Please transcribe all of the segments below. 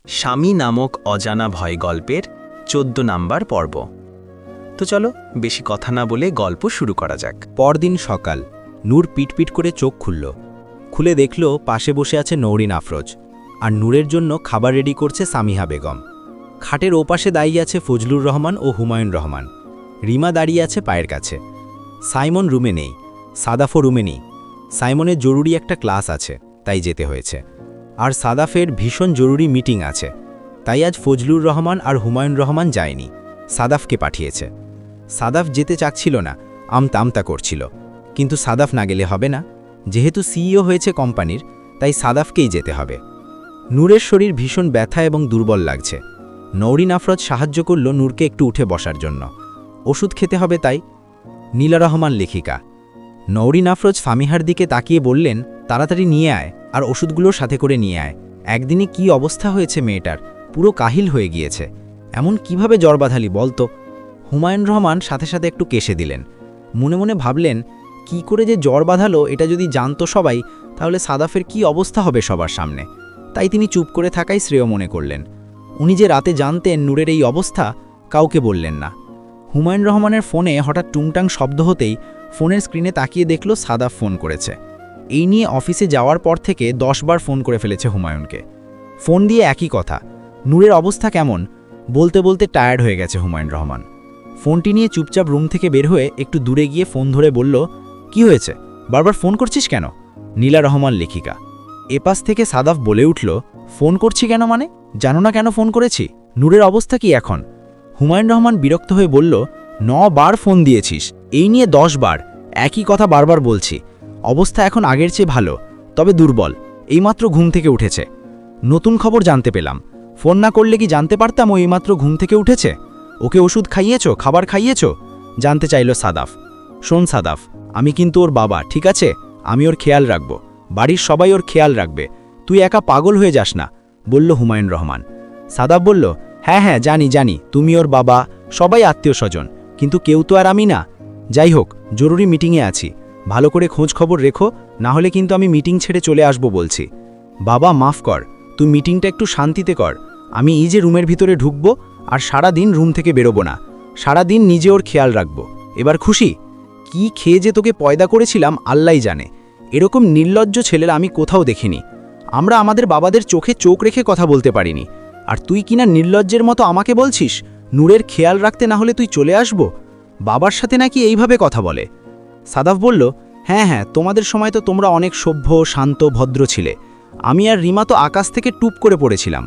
স্বামী নামক অজানা ভয় গল্পের ১৪ নাম্বার পর্ব। তো চলো বেশি কথা না বলে গল্প শুরু করা যাক। পরদিন সকাল, নূর পিটপিট করে চোখ খুলে দেখল পাশে বসে আছে নৌরিন আফরোজ, আর নূরের জন্য খাবার রেডি করছে সামিহা বেগম। খাটের ওপাশে দাঁড়িয়ে আছে ফজলুর রহমান ও হুমায়ুন রহমান। রিমা দাঁড়িয়ে আছে পায়ের কাছে। সাইমন রুমে নেই, সাদাফও রুমে নেই। সাইমনের জরুরি একটা ক্লাস আছে, তাই যেতে হয়েছে। আর সাদাফের ভীষণ জরুরি মিটিং আছে, তাই আজ ফজলুর রহমান আর হুমায়ুন রহমান যায়নি, সাদাফকে পাঠিয়েছে। সাদাফ যেতে চাচ্ছিল না, আমতা করছিল, কিন্তু সাদাফ না গেলে হবে না। যেহেতু সিইও হয়েছে কোম্পানির, তাই সাদাফকেই যেতে হবে। নূরের শরীর ভীষণ ব্যথা এবং দুর্বল লাগছে। নৌরিন আফরোজ সাহায্য করল নূরকে একটু উঠে বসার জন্য। ওষুধ খেতে হবে তাই। নীলা রহমান লেখিকা। নৌরিন আফরোজ ফামিহার দিকে তাকিয়ে বললেন, তাড়াতাড়ি নিয়ে আয়, আর ওষুধগুলোর সাথে করে নিয়ে আয়। একদিনে কি অবস্থা হয়েছে মেয়েটার, পুরো কাহিল হয়ে গিয়েছে। এমন কিভাবে জ্বর বাঁধালি বলতো। হুমায়ুন রহমান সাথে সাথে একটু কেশে দিলেন। মনে মনে ভাবলেন, কি করে যে জ্বর বাঁধালো এটা যদি জানতো সবাই, তাহলে সাদাফের কি অবস্থা হবে সবার সামনে। তাই তিনি চুপ করে থাকাই শ্রেয় মনে করলেন। উনি যে রাতে জানতেন নূরের এই অবস্থা, কাউকে বললেন না। হুমায়ুন রহমানের ফোনে হঠাৎ টুংটাং শব্দ হতেই ফোনের স্ক্রিনে তাকিয়ে দেখল সাদাফ ফোন করেছে। এই নিয়ে অফিসে যাওয়ার পর থেকে 10 বার ফোন করে ফেলেছে হুমায়ুনকে। ফোন দিয়ে একই কথা, নূরের অবস্থা কেমন বলতে বলতে টায়ার্ড হয়ে গেছে হুমায়ুন রহমান। ফোনটি নিয়ে চুপচাপ রুম থেকে বের হয়ে একটু দূরে গিয়ে ফোন ধরে বলল, কি হয়েছে, বারবার ফোন করছিস কেন? নীলা রহমান লেখিকা। এপাশ থেকে সাদাফ বলে উঠল, ফোন করছি কেন মানে? জানো না কেন ফোন করেছি? নূরের অবস্থা কি এখন? হুমায়ুন রহমান বিরক্ত হয়ে বলল, 9 বার ফোন দিয়েছিস, এই নিয়ে 10 বার একই কথা বারবার বলছি। অবস্থা এখন আগের চেয়ে ভালো, তবে দুর্বল। এইমাত্র ঘুম থেকে উঠেছে। নতুন খবর জানতে পেলাম। ফোন না করলে কি জানতে পারতাম ও এইমাত্র ঘুম থেকে উঠেছে? ওকে ওষুধ খাইয়েছো, খাবার খাইয়েছো? জানতে চাইল সাদাফ। শোন সাদাফ, আমি কিন্তু ওর বাবা, ঠিক আছে? আমি ওর খেয়াল রাখব, বাড়ির সবাই ওর খেয়াল রাখবে। তুই একা পাগল হয়ে যাস না, বলল হুমায়ুন রহমান। সাদাফ বলল, হ্যাঁ জানি তুমি ওর বাবা, সবাই আত্মীয় স্বজন, কিন্তু কেউ তো আর আমি না। যাই হোক, জরুরি মিটিংয়ে আছি, ভালো করে খোঁজ খবর রেখো, না হলে কিন্তু আমি মিটিং ছেড়ে চলে আসব বলছি। বাবা মাফ কর, তুই মিটিংটা একটু শান্তিতে কর। আমি এই যে রুমের ভিতরে ঢুকবো, আর সারা দিন রুম থেকে বেরোবো না, সারা দিন নিজে ওর খেয়াল রাখবো। এবার খুশি? কি খেয়ে যে তোকে পয়দা করেছিলাম আল্লাহই জানে। এরকম নির্লজ্জ ছেলেরা আমি কোথাও দেখিনি। আমরা আমাদের বাবাদের চোখে চোখ রেখে কথা বলতে পারিনি, আর তুই কিনা নির্লজ্জের মতো আমাকে বলছিস নূরের খেয়াল রাখতে না হলে তুই চলে আসব? বাবার সাথে নাকি এইভাবে কথা বলে? সাদাফ বলল, হ্যাঁ তোমাদের সময় তো তোমরা অনেক সভ্য, শান্ত, ভদ্র ছিলে। আমি আর রিমা তো আকাশ থেকে টুপ করে পড়েছিলাম।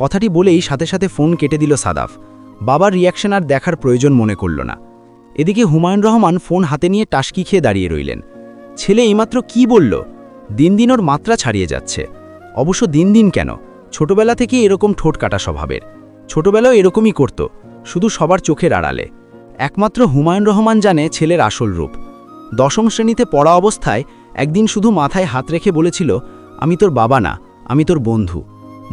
কথাটি বলেই সাথে সাথে ফোন কেটে দিল সাদাফ। বাবার রিয়াকশন আর দেখার প্রয়োজন মনে করল না। এদিকে হুমায়ুন রহমান ফোন হাতে নিয়ে টাসকি খেয়ে দাঁড়িয়ে রইলেন। ছেলে এইমাত্র কি বলল? দিন দিন ওর মাত্রা ছাড়িয়ে যাচ্ছে। অবশ্য দিন কেন, ছোটবেলা থেকে এরকম ঠোঁট কাটা স্বভাবের। ছোটবেলাও এরকমই করত, শুধু সবার চোখের আড়ালে। একমাত্র হুমায়ুন রহমান জানে ছেলের আসল রূপ। 10ম শ্রেণীতে পড়া অবস্থায় একদিন শুধু মাথায় হাত রেখে বলেছিল, আমি তোর বাবা না, আমি তোর বন্ধু।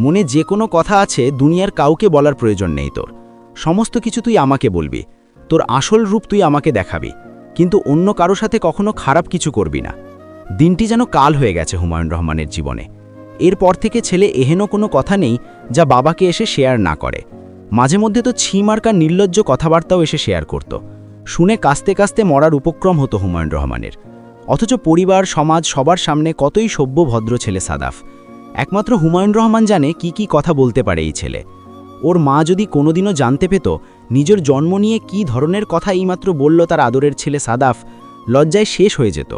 মনে যে কোনো কথা আছে দুনিয়ার কাউকে বলার প্রয়োজন নেই তোর। সমস্ত কিছু তুই আমাকে বলবি, তোর আসল রূপ তুই আমাকে দেখাবি, কিন্তু অন্য কারো সাথে কখনো খারাপ কিছু করবি না। দিনটি যেন কাল হয়ে গেছে হুমায়ুন রহমানের জীবনে। এরপর থেকে ছেলে এহেন কোনো কথা নেই যা বাবাকে এসে শেয়ার না করে। মাঝে মধ্যে তো ছিমার্কা নির্লজ্জ কথাবার্তাও এসে শেয়ার করত। শুনে কাস্তে কাস্তে মরার উপক্রম হতো হুমায়ুন রহমানের। অথচ পরিবার, সমাজ, সবার সামনে কতই সভ্য ভদ্র ছেলে সাদাফ। একমাত্র হুমায়ুন রহমান জানে কি কথা বলতে পারে এই ছেলে। ওর মা যদি কোনোদিনও জানতে পেত নিজের জন্ম নিয়ে কি ধরনের কথা এইমাত্র বলল তার আদরের ছেলে সাদাফ, লজ্জায় শেষ হয়ে যেত।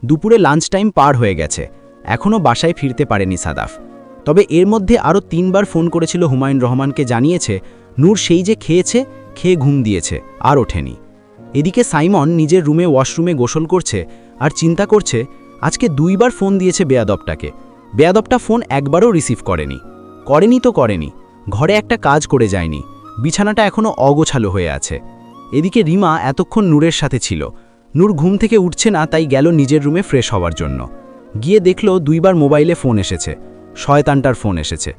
দুপুরে লাঞ্চ টাইম পার হয়ে গেছে, এখনও বাসায় ফিরতে পারেনি সাদাফ। তবে এর মধ্যে আরও 3 বার ফোন করেছিল হুমায়ুন রহমানকে, জানিয়েছে নূর সেই যে খেয়ে ঘুম দিয়েছে, আর ওঠেনি। এদিকে সাইমন নিজের রুমে ওয়াশরুমে গোসল করছে আর চিন্তা করছে, আজকে 2 বার ফোন দিয়েছে বেয়াদবটাকে। বেয়াদবটা ফোন একবারও রিসিভ করেনি তো করেনি, ঘরে একটা কাজ করে যায়নি, বিছানাটা এখনও অগোছালো হয়ে আছে। এদিকে রিমা এতক্ষণ নূরের সাথে ছিল। নূর ঘুম থেকে উঠছে না, তাই গেল নিজের রুমে ফ্রেশ হওয়ার জন্য। গিয়ে দেখল 2 বার মোবাইলে ফোন এসেছে, শয়তানটার ফোন এসেছে।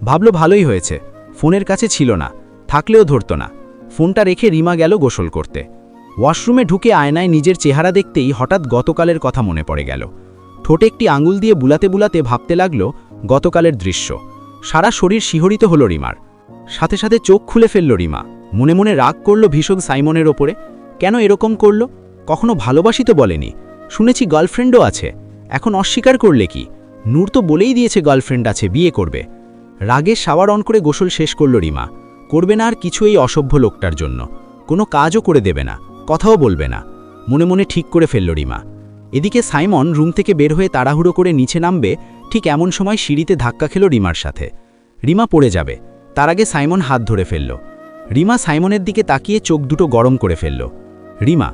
ভাবল ভালোই হয়েছে, ফোনের কাছে ছিল না, থাকলেও ধরত না। ফোনটা রেখে রিমা গেল গোসল করতে। ওয়াশরুমে ঢুকে আয়নায় নিজের চেহারা দেখতেই হঠাৎ গতকালের কথা মনে পড়ে গেল। ঠোঁটে একটি আঙুল দিয়ে বুলাতে বুলাতে ভাবতে লাগল গতকালের দৃশ্য। সারা শরীর শিহরিত হলো রিমার। সাথে সাথে চোখ খুলে ফেলল রিমা। মনে মনে রাগ করল ভীষণ সাইমনের ওপরে। কেন এরকম করল? কখনো ভালোবাসি তো বলেনি, শুনেছি গার্লফ্রেন্ডও আছে, এখন অস্বীকার করলে কি? নূর তো বলেই দিয়েছে গার্লফ্রেন্ড আছে, বিয়ে করবে। রাগে শাওয়ার অন করে গোসল শেষ করল রিমা। করবে না আর কিছু এই অসভ্য লোকটার জন্য, কোনো কাজও করে দেবে না, কথাও বলবে না, মনে মনে ঠিক করে ফেলল রিমা। এদিকে সাইমন রুম থেকে বের হয়ে তাড়াহুড়ো করে নিচে নামবে, ঠিক এমন সময় সিঁড়িতে ধাক্কা খেল রিমার সাথে। রিমা পড়ে যাবে, তার আগে সাইমন হাত ধরে ফেলল। রিমা সাইমনের দিকে তাকিয়ে চোখ দুটো গরম করে ফেলল। রিমা,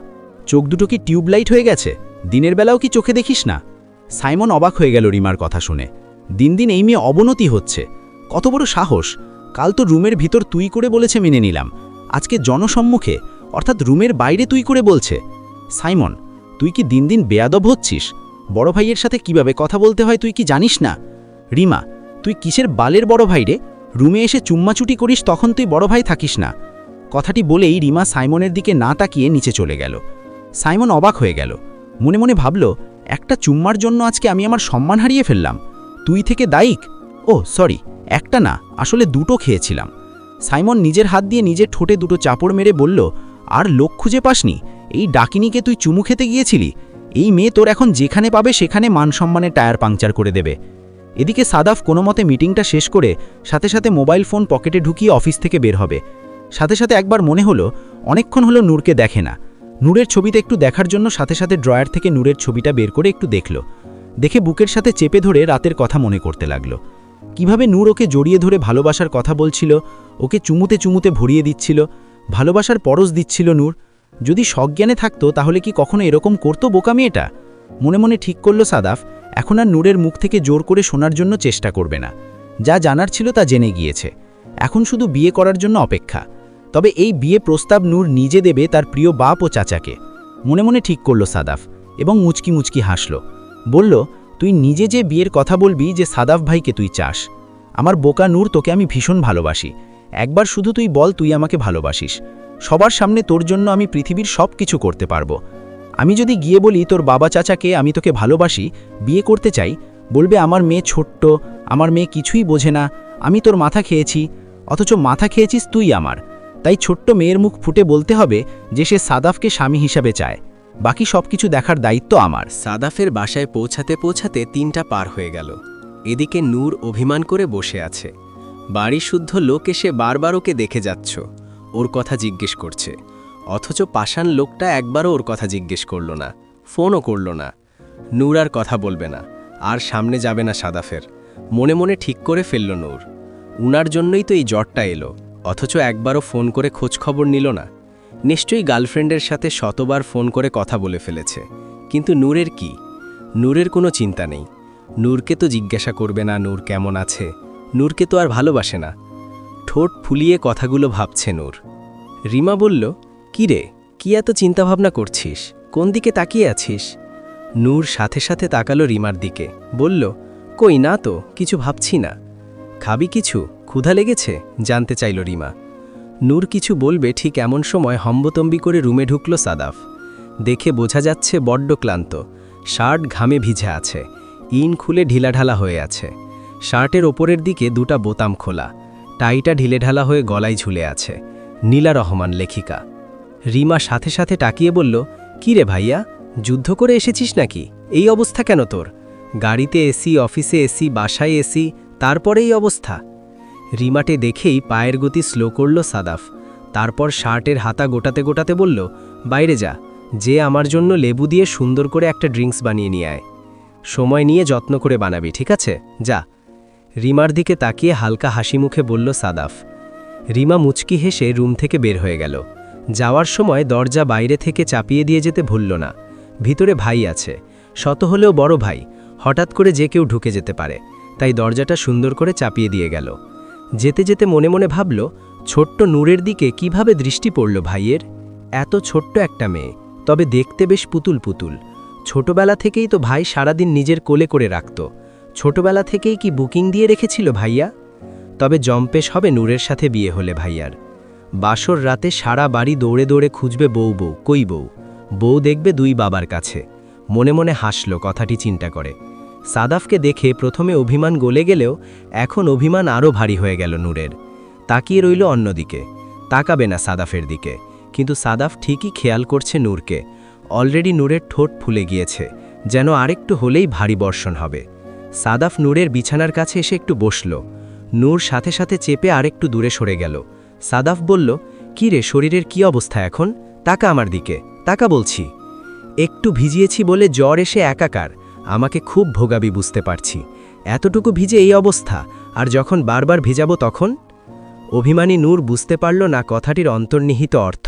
চোখ দুটো কি টিউবলাইট হয়ে গেছে? দিনের বেলাও কি চোখে দেখিস না? সাইমন অবাক হয়ে গেল রিমার কথা শুনে। দিন দিন এই মেয়ে অবনতি হচ্ছে, কত বড় সাহস! কাল তো রুমের ভিতর তুই করে বলেছে, মেনে নিলাম, আজকে জনসম্মুখে অর্থাৎ রুমের বাইরে তুই করে বলছে। সাইমন, তুই কি দিন দিন বেয়াদব হচ্ছিস? বড় ভাইয়ের সাথে কিভাবে কথা বলতে হয় তুই কি জানিস না? রিমা, তুই কিসের বালের বড় ভাই রে? রুমে এসে চুম্মাচুটি করিস তখন তুই বড় ভাই থাকিস না। কথাটি বলেই রিমা সাইমনের দিকে না তাকিয়ে নিচে চলে গেল। সাইমন অবাক হয়ে গেল, মনে মনে ভাবল, একটা চুম্মার জন্য আজকে আমি আমার সম্মান হারিয়ে ফেললাম। তুই থেকে দায়িক? ও সরি, একটা না, আসলে দুটো খেয়েছিলাম। সাইমন নিজের হাত দিয়ে নিজের ঠোঁটে দুটো চাপড় মেরে বলল, আর লোক খুঁজে পাসনি? এই ডাকিনিকে তুই চুমু খেতে গিয়েছিলি? এই মেয়ে তোর এখন যেখানে পাবে সেখানে মান সম্মানের টায়ার পাংচার করে দেবে। এদিকে সাদাফ কোনো মতে মিটিংটা শেষ করে সাথে সাথে মোবাইল ফোন পকেটে ঢুকিয়ে অফিস থেকে বের হবে। সাথে সাথে একবার মনে হলো অনেকক্ষণ হলো নূরকে দেখে না। নূরের ছবিতে একটু দেখার জন্য সাথে সাথে ড্রয়ার থেকে নূরের ছবিটা বের করে একটু দেখল। দেখে বুকের সাথে চেপে ধরে রাতের কথা মনে করতে লাগলো। কিভাবে নূর ওকে জড়িয়ে ধরে ভালোবাসার কথা বলছিল, ওকে চুমুতে চুমুতে ভরিয়ে দিচ্ছিল, ভালোবাসার পরশ দিচ্ছিল নূর। যদি সজ্ঞানে থাকতো তাহলে কি কখনো এরকম করতো বোকা মেয়েটা? মনে মনে ঠিক করল সাদাফ, এখন আর নূরের মুখ থেকে জোর করে শোনার জন্য চেষ্টা করবে না। যা জানার ছিল তা জেনে গিয়েছে, এখন শুধু বিয়ে করার জন্য অপেক্ষা। তবে এই বিয়ে প্রস্তাব নূর নিজে দেবে তার প্রিয় বাপ ও চাচাকে। মনে মনে ঠিক করল সাদাফ এবং মুচকি মুচকি হাসল। বলল, তুই নিজে যে বিয়ের কথা বলবি যে সাদাফ ভাইকে তুই চাস। আমার বোকা নূর, তোকে আমি ভীষণ ভালোবাসি। একবার শুধু তুই বল তুই আমাকে ভালোবাসিস। সবার সামনে তোর জন্য আমি পৃথিবীর সব কিছু করতে পারবো। আমি যদি গিয়ে বলি তোর বাবা চাচাকে আমি তোকে ভালোবাসি, বিয়ে করতে চাই, বলবে আমার মেয়ে ছোট্ট, আমার মেয়ে কিছুই বোঝে না, আমি তোর মাথা খেয়েছি। অথচ মাথা খেয়েছিস তুই আমার। তাই ছোট্ট মেয়ের মুখ ফুটে বলতে হবে যে সে সাদাফকে স্বামী হিসাবে চায়, বাকি সব কিছু দেখার দায়িত্ব আমার। সাদাফের বাসায় পৌঁছাতে পৌঁছাতে 3টা পার হয়ে গেল। এদিকে নূর অভিমান করে বসে আছে। বাড়ি শুদ্ধ লোক এসে বারবার ওকে দেখে যাচ্ছ, ওর কথা জিজ্ঞেস করছে, অথচ পাষাণ লোকটা একবারও ওর কথা জিজ্ঞেস করল না, ফোনও করল না। নূর আর কথা বলবে না, আর সামনে যাবে না সাদাফের। মনে মনে ঠিক করে ফেলল নূর, উনার জন্যই তো এই জ্বরটা এলো, অথচ একবারও ফোন করে খোঁজ খবর নিল না। নিশ্চয়ই গার্লফ্রেন্ডের সাথে শতবার ফোন করে কথা বলে ফেলেছে। কিন্তু নূরের কি? নূরের কোনো চিন্তা নেই। নূরকে তো জিজ্ঞাসা করবে না নূর কেমন আছে, নূরকে তো আর ভালোবাসে না। ঠোঁট ফুলিয়ে কথাগুলো ভাবছে নূর। রিমা বলল, কি রে, কি এত চিন্তাভাবনা করছিস? কোন দিকে তাকিয়ে আছিস? নূর সাথে সাথে তাকালো রিমার দিকে, বলল, কই না তো, কিছু ভাবছি না। খাবি কিছু? ক্ষুধা লেগেছে? জানতে চাইল রিমা। নূর কিছু বলবে ঠিক এমন সময় হম্বতম্বি করে রুমে ঢুকল সাদাফ। দেখে বোঝা যাচ্ছে বড্ড ক্লান্ত, শার্ট ঘামে ভিজে আছে, ইন খুলে ঢিলাঢালা হয়ে আছে। শার্টের ওপরের দিকে 2টা বোতাম খোলা, টাইটা ঢিলেঢালা হয়ে গলায় ঝুলে আছে। নীলা রহমান লেখিকা। রিমা সাথে সাথে তাকিয়ে বলল, কি রে ভাইয়া, যুদ্ধ করে এসেছিস নাকি? এই অবস্থা কেন তোর? গাড়িতে এসি, অফিসে এসি, বাসায় এসি, তারপরে এই অবস্থা? রিমাটে দেখেই পায়ের গতি স্লো করল সাদাফ। তারপর শার্টের হাতা গোটাতে গোটাতে বলল, বাইরে যা, যে আমার জন্য লেবু দিয়ে সুন্দর করে একটা ড্রিঙ্কস বানিয়ে নিয়ে আয়। সময় নিয়ে যত্ন করে বানাবি, ঠিক আছে? যা। রিমার দিকে তাকিয়ে হালকা হাসি মুখে বলল সাদাফ। রিমা মুচকি হেসে রুম থেকে বের হয়ে গেল। যাওয়ার সময় দরজা বাইরে থেকে চাপিয়ে দিয়ে যেতে ভুলল না। ভিতরে ভাই আছে, শত হলেও বড় ভাই, হঠাৎ করে যে কেউ ঢুকে যেতে পারে, তাই দরজাটা সুন্দর করে চাপিয়ে দিয়ে গেল। যেতে যেতে মনে মনে ভাবল, ছোট্ট নূরের দিকে কিভাবে দৃষ্টি পড়ল ভাইয়ের। এত ছোট্ট একটা মেয়ে, তবে দেখতে বেশ পুতুল পুতুল। ছোটবেলা থেকেই তো ভাই সারাদিন নিজের কোলে করে রাখত। ছোটবেলা থেকেই কি বুকিং দিয়ে রেখেছিল ভাইয়া? তবে জম্পেশ হবে নূরের সাথে বিয়ে হলে ভাইয়ার। বাসর রাতে সারা বাড়ি দৌড়ে দৌড়ে খুঁজবে বউ বউ, কই বউ? বউ দেখবে 2 বাবার কাছে। মনে মনে হাসল কথাটি চিন্তা করে। সাদাফকে দেখে প্রথমে অভিমান গলে গেলেও এখন অভিমান আরও ভারী হয়ে গেল নূরের। তাকিয়ে রইল অন্যদিকে, তাকাবে না সাদাফের দিকে, কিন্তু সাদাফ ঠিকই খেয়াল করছে নূরকে। অলরেডি নূরের ঠোঁট ফুলে গিয়েছে, যেন আরেকটু হলেই ভারী বর্ষণ হবে। সাদাফ নূরের বিছানার কাছে এসে একটু বসল। নূর সাথে সাথে চেপে আরেকটু দূরে সরে গেল। সাদাফ বলল, কি রে, শরীরের কি অবস্থা এখন? তাকা আমার দিকে, তাকা বলছি। একটু ভিজিয়েছি বলে জ্বর এসে একাকার, আমাকে খুব ভোগাবি বুঝতে পারছি। এতটুকু ভিজে এই অবস্থা, আর যখন বারবার ভিজাবো তখন? অভিমানী নূর বুঝতে পারল না কথাটির অন্তর্নিহিত অর্থ।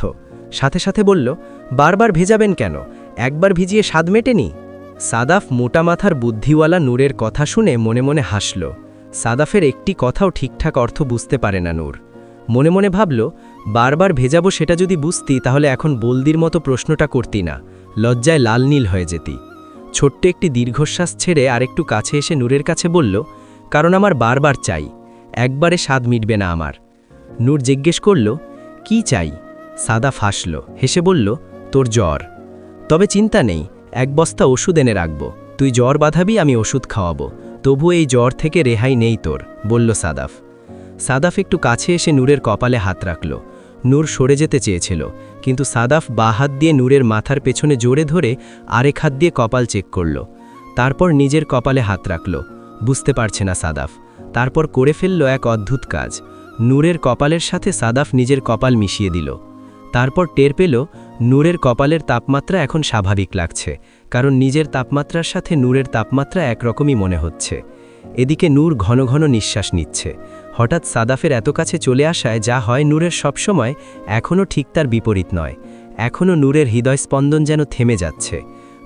সাথে সাথে বলল, বারবার ভেজাবেন কেন? একবার ভিজিয়ে স্বাদ মেটেনি? সাদাফ মোটা মাথার বুদ্ধিওয়ালা নূরের কথা শুনে মনে মনে হাসল। সাদাফের একটি কথাও ঠিকঠাক অর্থ বুঝতে পারে না নূর। মনে মনে ভাবল, বারবার ভেজাবো সেটা যদি বুঝতি তাহলে এখন বলদির মতো প্রশ্নটা করতি না, লজ্জায় লাল নীল হয়ে যেতি। ছোট্ট একটি দীর্ঘশ্বাস ছেড়ে আরেকটু কাছে এসে নূরের কাছে বলল, কারণ আমার বারবার চাই, একবারে স্বাদ মিটবে না আমার। নূর জিজ্ঞেস করল, কি চাই? সাদাফ হাসল, হেসে বলল, তোর জ্বর। তবে চিন্তা নেই, 1 বস্তা ওষুধ এনে রাখব, তুই জ্বর বাঁধাবি, আমি ওষুধ খাওয়াবো, তবু এই জ্বর থেকে রেহাই নেই তোর, বলল সাদাফ। সাদাফ একটু কাছে এসে নূরের কপালে হাত রাখল। নূর সরে যেতে চেয়েছিল, কিন্তু সাদাফ বাঁ হাত দিয়ে নূরের মাথার পেছনে জোরে ধরে আরেক হাত দিয়ে কপাল চেক করল। তারপর নিজের কপালে হাত রাখল। বুঝতে পারছে না সাদাফ, তারপর করে ফেলল এক অদ্ভুত কাজ। নূরের কপালের সাথে সাদাফ নিজের কপাল মিশিয়ে দিল। তারপর টের পেল নূরের কপালের তাপমাত্রা এখন স্বাভাবিক লাগছে, কারণ নিজের তাপমাত্রার সাথে নূরের তাপমাত্রা একরকমই মনে হচ্ছে। এদিকে নূর ঘন ঘন নিঃশ্বাস নিচ্ছে। হঠাৎ সাদাফের এত কাছে চলে আসায় যা হয় নূরের সবসময় এখনও ঠিক তার বিপরীত নয়। এখনও নূরের হৃদয়স্পন্দন যেন থেমে যাচ্ছে।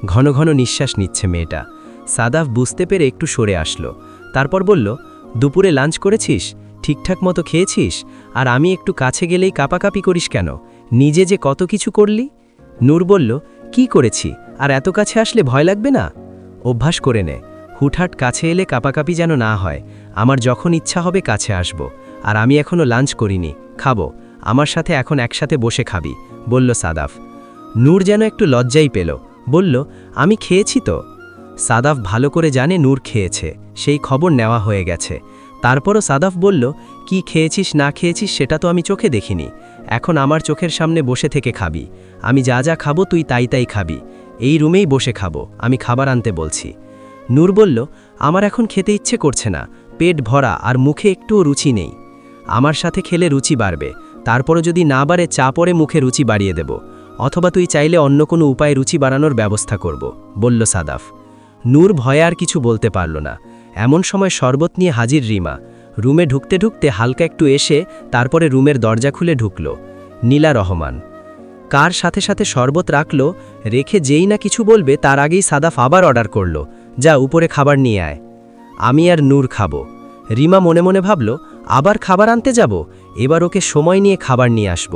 ঘন ঘন নিঃশ্বাস নিচ্ছে মেয়েটা। সাদাফ বুঝতে পেরে একটু সরে আসলো। তারপর বলল, দুপুরে লাঞ্চ করেছিস? ঠিকঠাক মতো খেয়েছিস? আর আমি একটু কাছে গেলেই কাপাকাপি করিস কেন? নিজে যে কত কিছু করলি। নূর বলল, কি করেছি? আর এত কাছে আসলে ভয় লাগবে না? অভ্যাস করে নে, হুটহাট কাছে এলে কাপাকাপি যেন না হয়। আমার যখন ইচ্ছা হবে কাছে আসব। আর আমি এখনও লাঞ্চ করিনি, খাবো, আমার সাথে এখন একসাথে বসে খাবি, বলল সাদাফ। নূর যেন একটু লজ্জাই পেল, বলল, আমি খেয়েছি তো। সাদাফ ভালো করে জানে নূর খেয়েছে, সেই খবর নেওয়া হয়ে গেছে। তারপরও সাদাফ বলল, কি খেয়েছিস না খেয়েছিস সেটা তো আমি চোখে দেখিনি, এখন আমার চোখের সামনে বসে থেকে খাবি। আমি যা যা খাবো তুই তাই তাই খাবি, এই রুমেই বসে খাবো, আমি খাবার আনতে বলছি। নূর বলল, আমার এখন খেতে ইচ্ছে করছে না, পেট ভরা আর মুখে একটুও রুচি নেই। আমার সাথে খেলে রুচি বাড়বে, তারপরও যদি না বাড়ে চা পরে মুখে রুচি বাড়িয়ে দেব, অথবা তুই চাইলে অন্য কোনো উপায়ে রুচি বাড়ানোর ব্যবস্থা করব, বলল সাদাফ। নূর ভয়ে আর কিছু বলতে পারল না। এমন সময় শরবত নিয়ে হাজির রিমা। রুমে ঢুকতে ঢুকতে হালকা একটু এসে তারপরে রুমের দরজা খুলে ঢুকল। নীলা রহমান কার সাথে সাথে শরবত রাখল, রেখে যেই না কিছু বলবে তার আগেই সাদাফ আবার অর্ডার করল, যা উপরে খাবার নিয়ে আয়, আমি আর নূর খাবো। রিমা মনে মনে ভাবল, আবার খাবার আনতে যাব, এবার ওকে সময় নিয়ে খাবার নিয়ে আসব।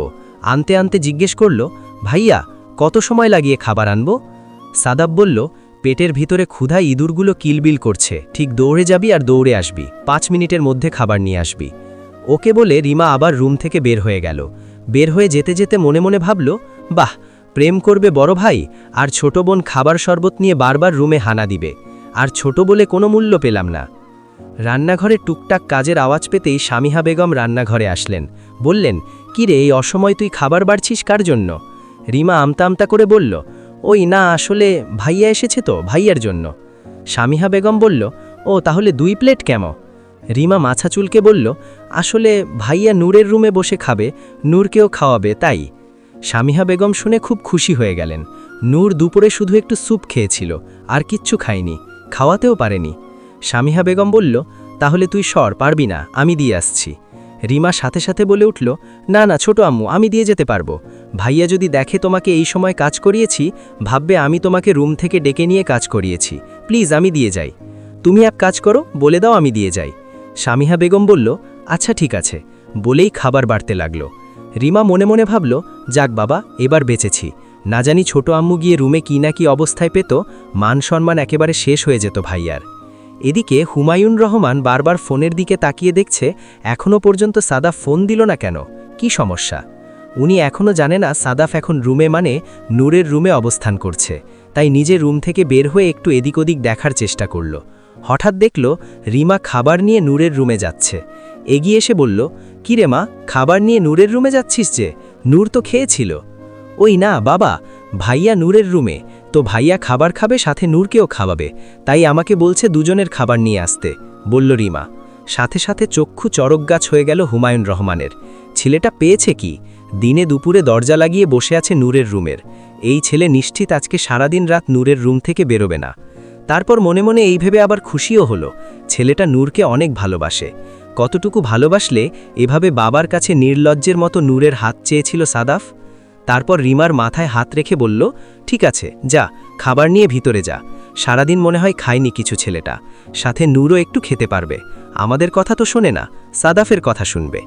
আনতে আনতে জিজ্ঞেস করল, ভাইয়া কত সময় লাগিয়ে খাবার আনবো? সাদাফ বলল, পেটের ভিতরে ক্ষুধা ইঁদুরগুলো কিলবিল করছে, ঠিক দৌড়ে যাবি আর দৌড়ে আসবি, 5 মিনিটের মধ্যে খাবার নিয়ে আসবি। ওকে বলে রিমা আবার রুম থেকে বের হয়ে গেল। বের হয়ে যেতে যেতে মনে মনে ভাবল, বাহ, প্রেম করবে বড় ভাই, আর ছোট বোন খাবার শরবত নিয়ে বারবার রুমে হানা দিবে, আর ছোট বলে কোনো মূল্য পেলাম না। রান্নাঘরে টুকটাক কাজের আওয়াজ পেতেই সামিহা বেগম রান্নাঘরে আসলেন। বললেন, কি রে, এই অসময় তুই খাবার বাড়ছিস কার জন্য? রিমা আমতা আমতা করে বলল, ওই না, আসলে ভাইয়া এসেছে তো, ভাইয়ার জন্য। সামিহা বেগম বলল, ও তাহলে 2 প্লেট কেমন? রিমা মাথা চুলকে বলল, আসলে ভাইয়া নূরের রুমে বসে খাবে, নূরকেও খাওয়াবে তাই। সামিহা বেগম শুনে খুব খুশি হয়ে গেলেন। নূর দুপুরে শুধু একটু স্যুপ খেয়েছিল, আর কিচ্ছু খায়নি, খাওয়াতেও পারেনি। সামিহা বেগম বলল, তাহলে তুই সর, পারবি না, আমি দিয়ে আসছি। রিমা সাথে সাথে বলে উঠল, না না ছোট আম্মু, আমি দিয়ে যেতে পারবো। ভাইয়া যদি দেখে তোমাকে এই সময় কাজ করিয়েছি, ভাববে আমি তোমাকে রুম থেকে ডেকে নিয়ে কাজ করিয়েছি, প্লিজ আমি দিয়ে যাই। তুমি এক কাজ করো, বলে দাও আমি দিয়ে যাই। সামিহা বেগম বলল, আচ্ছা ঠিক আছে, বলেই খাবার বাড়তে লাগলো। রিমা মনে মনে ভাবল, যাক বাবা, এবার বেঁচেছি, না জানি ছোট আম্মু গিয়ে রুমে কি না কি অবস্থায় পেত, মান সম্মান একেবারে শেষ হয়ে যেত ভাইয়ার। এদিকে হুমায়ুন রহমান বারবার ফোনের দিকে তাকিয়ে দেখছে, এখনও পর্যন্ত সাদাফ ফোন দিল না কেন, কি সমস্যা? উনি এখনও জানে না সাদাফ এখন রুমে মানে নূরের রুমে অবস্থান করছে, তাই নিজে রুম থেকে বের হয়ে একটু এদিক ওদিক দেখার চেষ্টা করল। হঠাৎ দেখল রিমা খাবার নিয়ে নূরের রুমে যাচ্ছে। এগিয়ে এসে বলল, "কি রে মা, খাবার নিয়ে নূরের রুমে যাচ্ছিস যে? নূর তো খেয়েছিল।" "ওই না বাবা, ভাইয়া নূরের রুমে, তো ভাইয়া খাবার খাবে, সাথে নূরকেও খাওয়াবে, তাই আমাকে বলছে দুজনের খাবার নিয়ে আসতে", বলল রিমা। সাথে সাথে চক্ষু চরকগাছ হয়ে গেল হুমায়ুন রহমানের। ছেলেটা পেয়েছে কি? দিনে দুপুরে দরজা লাগিয়ে বসে আছে নূরের রুমের। এই ছেলে নিশ্চিত আজকে সারাদিন রাত নূরের রুম থেকে বেরোবে না। তারপর মনে মনে এই ভেবে আবার খুশিও হলো, ছেলেটা নূরকে অনেক ভালোবাসে। কতটুকু ভালোবাসলে এভাবে বাবার কাছে নির্লজ্জের মতো নূরের হাত চেয়েছিল সাদাফ। তারপর রিমার মাথায় হাত রেখে বলল, "ঠিক আছে, যা, খাবার নিয়ে ভিতরে যা। সারাদিন মনে হয় খায়নি কিছু ছেলেটা, সাথে নূরও একটু খেতে পারবে। আমাদের কথা তো শোনে না, সাদাফের কথা শুনবে।"